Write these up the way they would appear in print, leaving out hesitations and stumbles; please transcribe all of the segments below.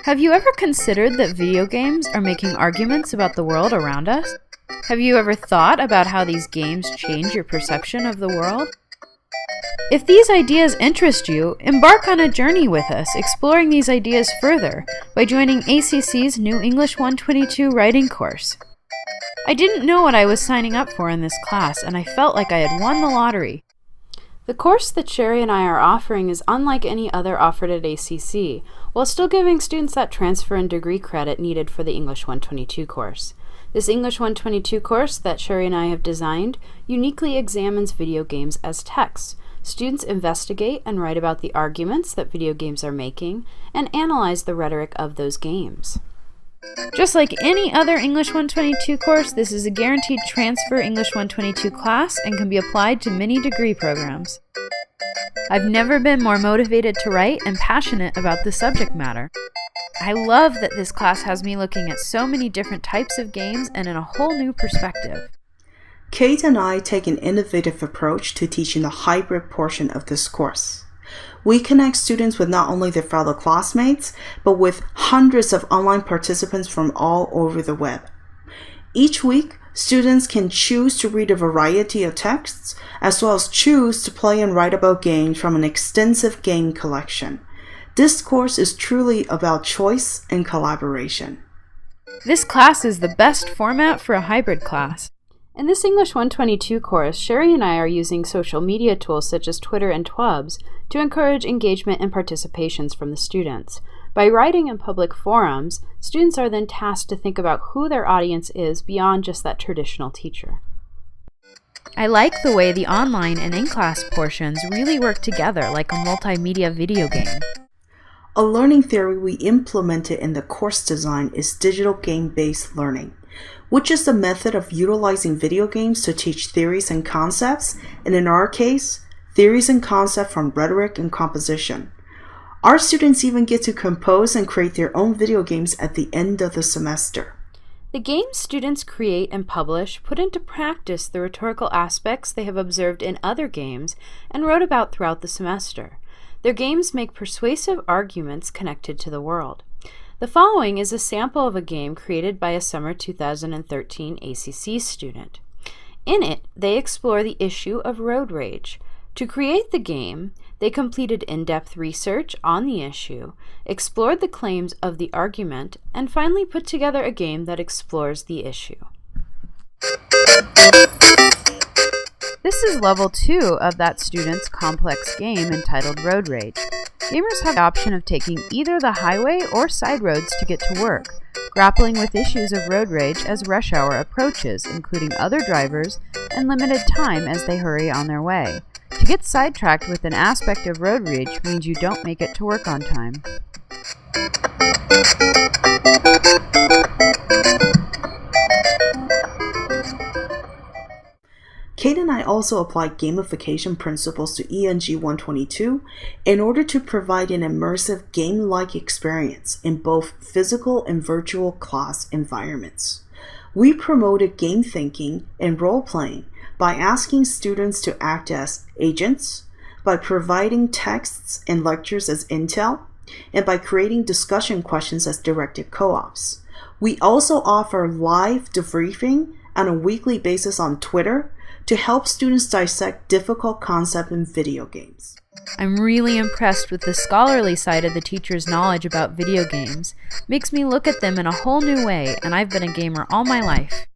Have you ever considered that video games are making arguments about the world around us? Have you ever thought about how these games change your perception of the world? If these ideas interest you, embark on a journey with us, exploring these ideas further by joining ACC's new English 122 writing course. I didn't know what I was signing up for in this class, and I felt like I had won the lottery. The course that Sherry and I are offering is unlike any other offered at ACC, while still giving students that transfer and degree credit needed for the English 122 course. This English 122 course that Sherry and I have designed uniquely examines video games as texts. Students investigate and write about the arguments that video games are making and analyze the rhetoric of those games. Just like any other English 122 course, this is a guaranteed transfer English 122 class and can be applied to many degree programs. I've never been more motivated to write and passionate about the subject matter. I love that this class has me looking at so many different types of games and in a whole new perspective. Kate and I take an innovative approach to teaching the hybrid portion of this course. We connect students with not only their fellow classmates, but with hundreds of online participants from all over the web. Each week, students can choose to read a variety of texts, as well as choose to play and write about games from an extensive game collection. This course is truly about choice and collaboration. This class is the best format for a hybrid class. In this English 122 course, Sherry and I are using social media tools such as Twitter and Twubs to encourage engagement and participations from the students. By writing in public forums, students are then tasked to think about who their audience is beyond just that traditional teacher. I like the way the online and in-class portions really work together like a multimedia video game. A learning theory we implemented in the course design is digital game-based learning, which is the method of utilizing video games to teach theories and concepts, and in our case, theories and concepts from rhetoric and composition. Our students even get to compose and create their own video games at the end of the semester. The games students create and publish put into practice the rhetorical aspects they have observed in other games and wrote about throughout the semester. Their games make persuasive arguments connected to the world. The following is a sample of a game created by a summer 2013 ACC student. In it, they explore the issue of road rage. To create the game, they completed in-depth research on the issue, explored the claims of the argument, and finally put together a game that explores the issue. This is level 2 of that student's complex game entitled Road Rage. Gamers have the option of taking either the highway or side roads to get to work, grappling with issues of road rage as rush hour approaches, including other drivers and limited time as they hurry on their way. To get sidetracked with an aspect of road rage means you don't make it to work on time. Kate and I also applied gamification principles to ENG 122 in order to provide an immersive game-like experience in both physical and virtual class environments. We promoted game thinking and role-playing by asking students to act as agents, by providing texts and lectures as intel, and by creating discussion questions as directed co-ops. We also offer live debriefing on a weekly basis on Twitter to help students dissect difficult concepts in video games. I'm really impressed with the scholarly side of the teacher's knowledge about video games. Makes me look at them in a whole new way, and I've been a gamer all my life.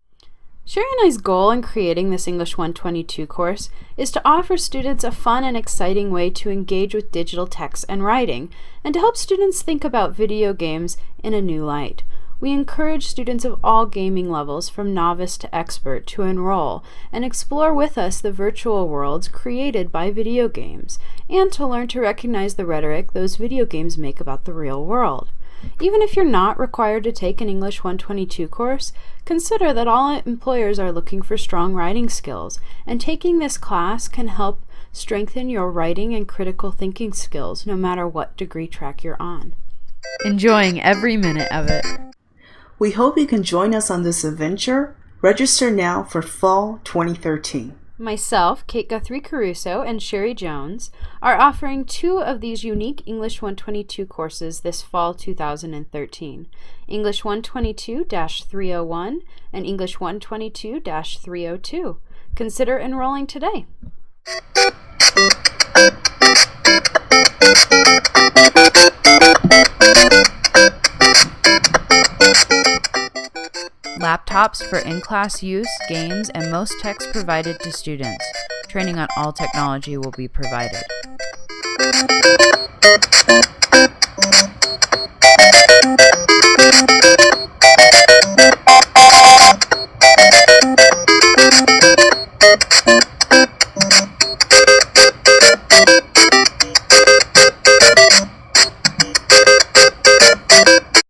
Sherry and I's goal in creating this English 122 course is to offer students a fun and exciting way to engage with digital text and writing, and to help students think about video games in a new light. We encourage students of all gaming levels, from novice to expert, to enroll and explore with us the virtual worlds created by video games, and to learn to recognize the rhetoric those video games make about the real world. Even if you're not required to take an English 122 course, consider that all employers are looking for strong writing skills, and taking this class can help strengthen your writing and critical thinking skills no matter what degree track you're on. Enjoying every minute of it. We hope you can join us on this adventure. Register now for Fall 2013. Myself, Kate Guthrie Caruso, and Sherry Jones are offering 2 of these unique English 122 courses this fall 2013, English 122-301 and English 122-302. Consider enrolling today. Laptops for in-class use, games, and most texts provided to students. Training on all technology will be provided.